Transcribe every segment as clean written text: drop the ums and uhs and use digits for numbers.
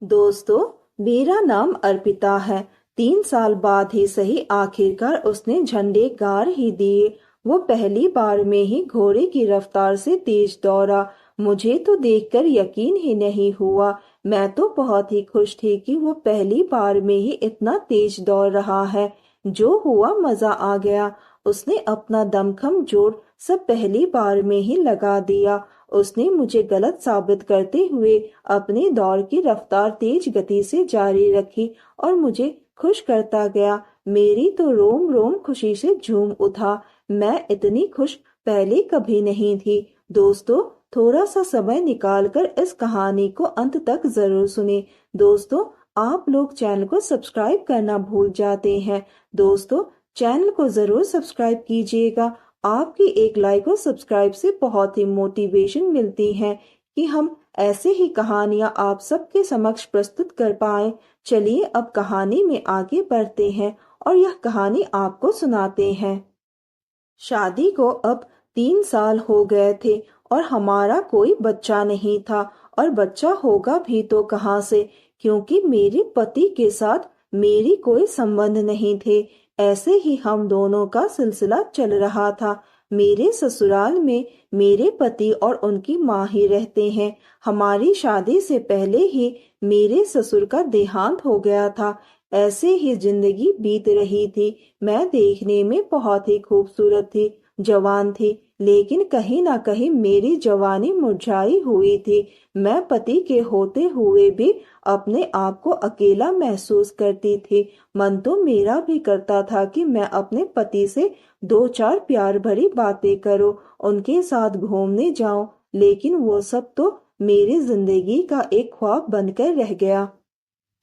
दोस्तों, मेरा नाम अर्पिता है। 3 साल बाद ही सही आखिरकार उसने झंडे गाड़ ही दिए। वो पहली बार में ही घोड़े की रफ्तार से तेज दौड़ा। मुझे तो देखकर यकीन ही नहीं हुआ। मैं तो बहुत ही खुश थी कि वो पहली बार में ही इतना तेज दौड़ रहा है। जो हुआ मजा आ गया। उसने अपना दमखम जोर सब पहली बार में ही लगा दिया। उसने मुझे गलत साबित करते हुए अपनी दौड़ की रफ्तार तेज गति से जारी रखी और मुझे खुश करता गया। मेरी तो रोम रोम खुशी से झूम उठा। मैं इतनी खुश पहले कभी नहीं थी। दोस्तों, थोड़ा सा समय निकालकर इस कहानी को अंत तक जरूर सुने। दोस्तों, आप लोग चैनल को सब्सक्राइब करना भूल जाते हैं। दोस्तों, चैनल को जरूर सब्सक्राइब कीजिएगा। आपकी एक लाइक और सब्सक्राइब से बहुत ही मोटिवेशन मिलती है कि हम ऐसे ही कहानियां आप सबके समक्ष प्रस्तुत कर पाए। चलिए अब कहानी में आगे बढ़ते हैं और यह कहानी आपको सुनाते हैं। शादी को अब 3 साल हो गए थे और हमारा कोई बच्चा नहीं था। और बच्चा होगा भी तो कहाँ से, क्योंकि मेरे पति के साथ मेरी कोई संबंध नहीं थे। ऐसे ही हम दोनों का सिलसिला चल रहा था। मेरे ससुराल में मेरे पति और उनकी माँ ही रहते हैं। हमारी शादी से पहले ही मेरे ससुर का देहांत हो गया था। ऐसे ही जिंदगी बीत रही थी। मैं देखने में बहुत ही खूबसूरत थी, जवान थी, लेकिन कहीं ना कहीं मेरी जवानी मुरझाई हुई थी। मैं पति के होते हुए भी अपने आप को अकेला महसूस करती थी। मन तो मेरा भी करता था कि मैं अपने पति से 2-4 प्यार भरी बातें करूं, उनके साथ घूमने जाऊं, लेकिन वो सब तो मेरी जिंदगी का एक ख्वाब बनकर रह गया।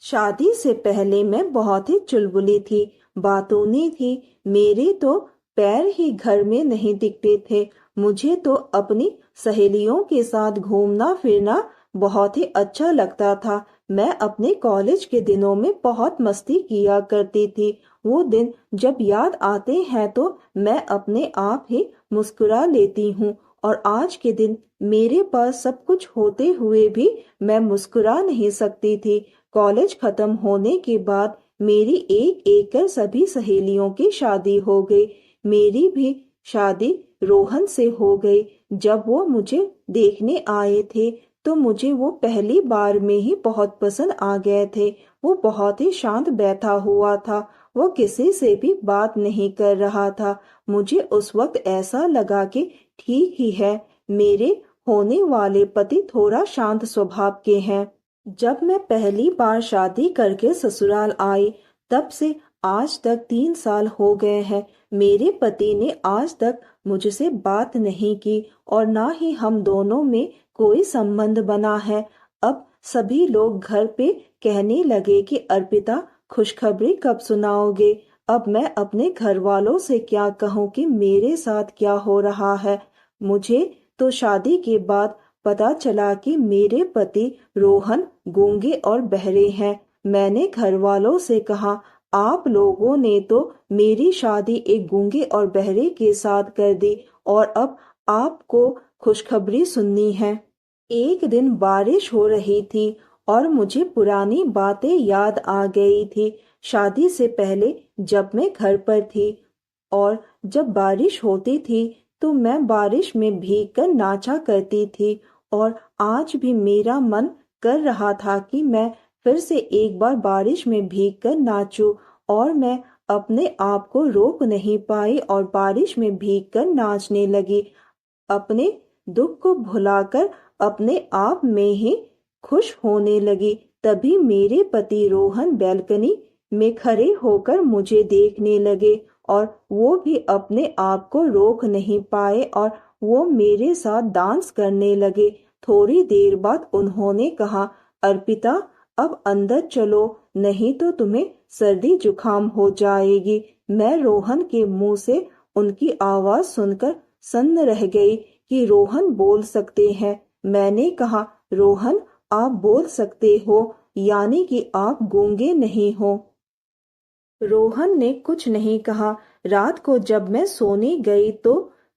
शादी से पहले मैं बहुत ही चुलबुली थी, बातूनी थी। मेरे तो पैर ही घर में नहीं दिखते थे। मुझे तो अपनी सहेलियों के साथ घूमना फिरना बहुत ही अच्छा लगता था। मैं अपने कॉलेज के दिनों में बहुत मस्ती किया करती थी। वो दिन जब याद आते हैं तो मैं अपने आप ही मुस्कुरा लेती हूँ। और आज के दिन मेरे पास सब कुछ होते हुए भी मैं मुस्कुरा नहीं सकती थी। कॉलेज खत्म होने के बाद मेरी एक एक कर सभी सहेलियों की शादी हो गई। मेरी भी शादी रोहन से हो गई। जब वो मुझे देखने आए थे तो मुझे वो पहली बार में ही बहुत पसंद आ गए थे। वो बहुत ही शांत बैठा हुआ था। वो किसी से भी बात नहीं कर रहा था। मुझे उस वक्त ऐसा लगा कि ठीक ही है, मेरे होने वाले पति थोड़ा शांत स्वभाव के हैं। जब मैं पहली बार शादी करके ससुराल आई, तब से आज तक 3 साल हो गए हैं। मेरे पति ने आज तक मुझसे बात नहीं की और ना ही हम दोनों में कोई संबंध बना है। अब सभी लोग घर पे कहने लगे कि अर्पिता, खुशखबरी कब सुनाओगे। अब मैं अपने घर वालों से क्या कहूँ कि मेरे साथ क्या हो रहा है। मुझे तो शादी के बाद पता चला कि मेरे पति रोहन गूंगे और बहरे हैं। मैंने घर वालों से कहा, आप लोगों ने तो मेरी शादी एक गूंगे और बहरे के साथ कर दी और अब आपको खुशखबरी सुननी है। एक दिन बारिश हो रही थी और मुझे पुरानी बातें याद आ गई थी। शादी से पहले जब मैं घर पर थी और जब बारिश होती थी तो मैं बारिश में भीग कर नाचा करती थी। और आज भी मेरा मन कर रहा था कि मैं फिर से एक बार बारिश में भीग कर नाचूं। और मैं अपने आप को रोक नहीं पाई और बारिश में भीग कर नाचने लगी। अपने दुख को भुलाकर अपने आप में ही खुश होने लगी। तभी मेरे पति रोहन बैल्कनी में खड़े होकर मुझे देखने लगे और वो भी अपने आप को रोक नहीं पाए और वो मेरे साथ डांस करने लगे। थोड़ी देर बाद उन्होंने कहा, अर्पिता, अब अंदर चलो, नहीं तो तुम्हें सर्दी जुकाम हो जाएगी। मैं रोहन के मुंह से उनकी आवाज सुनकर सन्न रह गई कि रोहन बोल सकते हैं। मैंने कहा, रोहन, आप बोल सकते हो, यानी कि आप गूंगे नहीं हो। रोहन ने कुछ नहीं कहा। रात को जब मैं सोने गई तो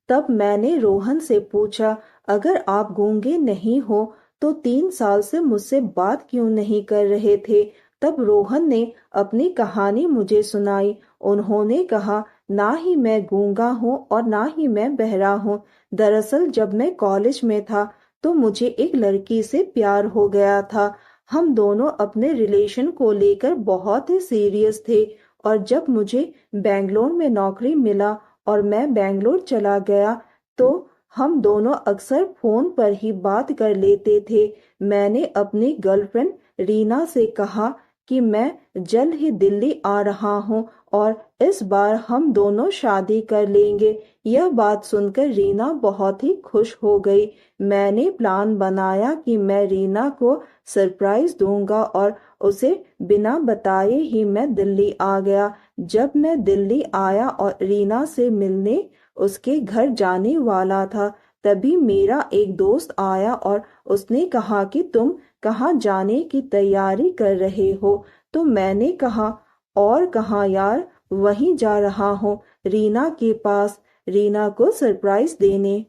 तब मैंने रोहन से पूछा, अगर आप गूंगे नहीं हो तो 3 साल से मुझसे बात क्यों नहीं कर रहे थे। तब रोहन ने अपनी कहानी मुझे सुनाई। उन्होंने कहा, ना ही मैं गूंगा हूँ और ना ही मैं बहरा हूँ। दरअसल जब मैं कॉलेज में था तो मुझे एक लड़की से प्यार हो गया था। हम दोनों अपने रिलेशन को लेकर बहुत ही सीरियस थे, और जब मुझे बेंगलोर में नौकरी मिला और मैं बेंगलोर चला गया तो हम दोनों अक्सर फोन पर ही बात कर लेते थे। मैंने अपनी गर्लफ्रेंड रीना से कहा कि मैं जल्द ही दिल्ली आ रहा हूँ और इस बार हम दोनों शादी कर लेंगे। यह बात सुनकर रीना बहुत ही खुश हो गई। मैंने प्लान बनाया कि मैं रीना को सरप्राइज दूंगा और उसे बिना बताए ही मैं दिल्ली आ गया। जब मैं दिल्ली आया और रीना से मिलने उसके घर जाने वाला था, तभी मेरा एक दोस्त आया और उसने कहा कि तुम कहाँ जाने की तैयारी कर रहे हो। तो मैंने कहा, और कहाँ यार, वहीं जा रहा हूँ, रीना के पास, रीना को सरप्राइज देने।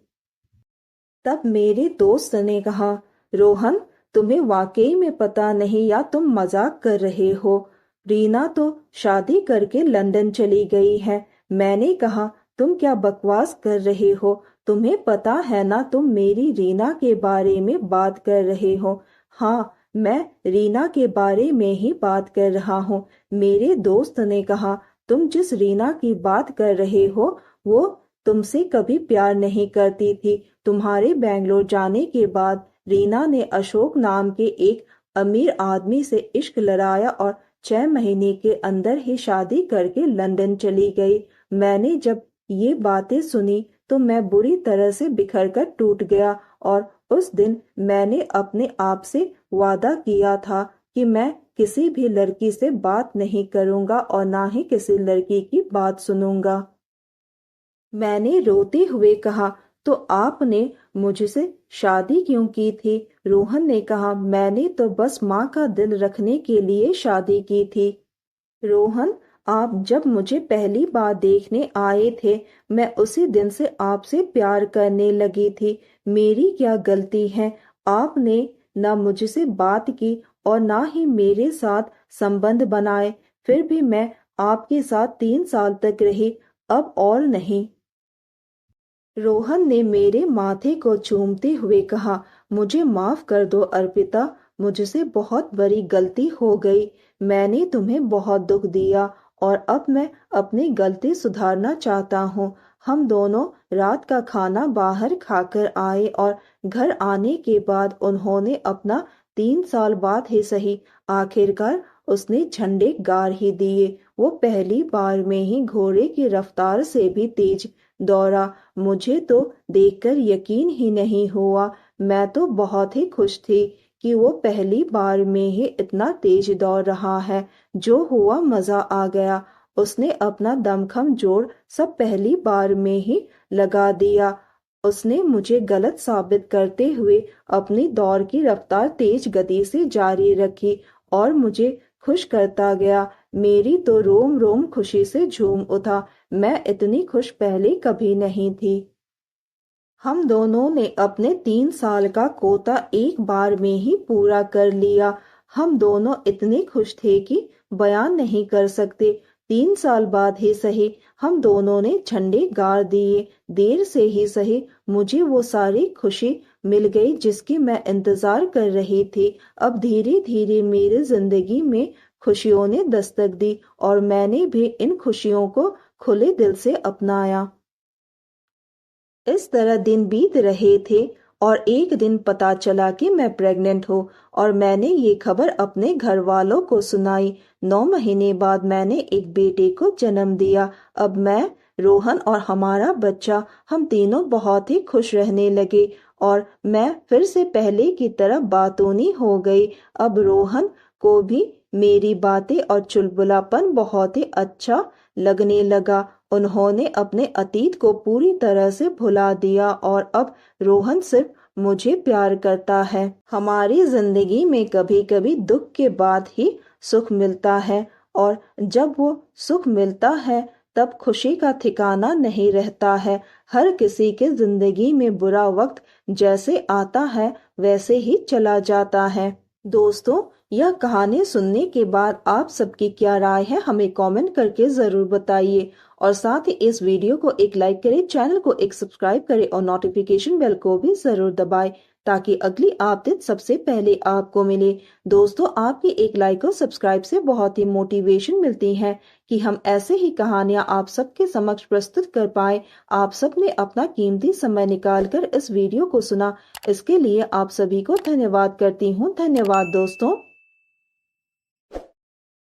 तब मेरे दोस्त ने कहा, रोहन, तुम्हें वाकई में पता नहीं या तुम मजाक कर रहे हो। रीना तो शादी करके लंदन चली गई है। मैंने कहा, तुम क्या बकवास कर रहे हो। तुम्हें पता है ना, तुम मेरी रीना के बारे में बात कर रहे हो। हाँ, मैं रीना के बारे में ही बात कर रहा हूँ। मेरे दोस्त ने कहा, तुम जिस रीना की बात कर रहे हो वो तुमसे कभी प्यार नहीं करती थी। तुम्हारे बेंगलोर जाने के बाद रीना ने अशोक नाम के एक अमीर आदमी से इश्क लड़ाया और 6 महीने के अंदर ही शादी करके लंदन चली गई। मैंने जब ये बातें सुनी तो मैं बुरी तरह से बिखर कर टूट गया, और उस दिन मैंने अपने आप से वादा किया था कि मैं किसी भी लड़की से बात नहीं करूंगा और ना ही किसी लड़की की बात सुनूंगा। मैंने रोते हुए कहा, तो आपने मुझसे शादी क्यों की थी। रोहन ने कहा, मैंने तो बस माँ का दिल रखने के लिए शादी की थी। रोहन, आप जब मुझे पहली बार देखने आए थे, मैं उसी दिन से आपसे प्यार करने लगी थी। मेरी क्या गलती है। आपने ना मुझसे बात की और ना ही मेरे साथ संबंध बनाए। फिर भी मैं आपके साथ 3 साल तक रही, अब और नहीं। रोहन ने मेरे माथे को चूमते हुए कहा, मुझे माफ कर दो अर्पिता, मुझसे बहुत बड़ी गलती हो गई। मैंने तुम्हें बहुत दुख दिया और अब मैं अपनी गलती सुधारना चाहता हूँ। हम दोनों रात का खाना बाहर खाकर आए और घर आने के बाद उन्होंने अपना 3 साल बाद ही सही, आखिरकार उसने झंडे गाड़ ही दिए। वो पहली बार में ही घोड़े की रफ्तार से भी तेज दौड़ा। मुझे तो देखकर यकीन ही नहीं हुआ। मैं तो बहुत ही खुश थी कि वो पहली बार में ही इतना तेज दौड़ रहा है। जो हुआ मजा आ गया। उसने अपना दमखम जोड़ सब पहली बार में ही लगा दिया। उसने मुझे गलत साबित करते हुए अपनी दौड़ की रफ्तार तेज गति से जारी रखी और मुझे खुश करता गया। मेरी तो रोम रोम खुशी से झूम उठा। मैं इतनी खुश पहले कभी नहीं थी। हम दोनों ने अपने 3 साल का कोटा एक बार में ही पूरा कर लिया। हम दोनों इतने खुश थे कि बयान नहीं कर सकते। 3 साल बाद ही सही, हम दोनों ने झंडे गाड़ दिए। देर से ही सही, मुझे वो सारी खुशी मिल गई जिसकी मैं इंतजार कर रही थी। अब धीरे धीरे मेरी जिंदगी में खुशियों ने दस्तक दी और मैंने भी इन खुशियों को खुले दिल से अपनाया। इस तरह दिन बीत रहे थे और एक दिन पता चला कि मैं प्रेग्नेंट हूँ और मैंने ये खबर अपने घर वालों को सुनाई। 9 महीने बाद मैंने एक बेटे को जन्म दिया। अब मैं, रोहन और हमारा बच्चा, हम तीनों बहुत ही खुश रहने लगे और मैं फिर से पहले की तरह बातूनी हो गई। अब रोहन को भी मेरी बातें और चुलबुलापन बहुत ही अच्छा लगने लगा। उन्होंने अपने अतीत को पूरी तरह से भुला दिया और अब रोहन सिर्फ मुझे प्यार करता है। हमारी जिंदगी में कभी कभी दुख के बाद ही सुख मिलता है और जब वो सुख मिलता है तब खुशी का ठिकाना नहीं रहता है। हर किसी के जिंदगी में बुरा वक्त जैसे आता है वैसे ही चला जाता है। दोस्तों, यह कहानी सुनने के बाद आप सबकी क्या राय है हमें कमेंट करके जरूर बताइए और साथ ही इस वीडियो को एक लाइक करें, चैनल को एक सब्सक्राइब करें और नोटिफिकेशन बेल को भी जरूर दबाएं ताकि अगली अपडेट सबसे पहले आपको मिले। दोस्तों, आपकी एक लाइक और सब्सक्राइब से बहुत ही मोटिवेशन मिलती है कि हम ऐसे ही कहानियां आप सबके समक्ष प्रस्तुत कर पाए। आप सब ने अपना कीमती समय निकालकर इस वीडियो को सुना, इसके लिए आप सभी को धन्यवाद करती हूँ। धन्यवाद दोस्तों।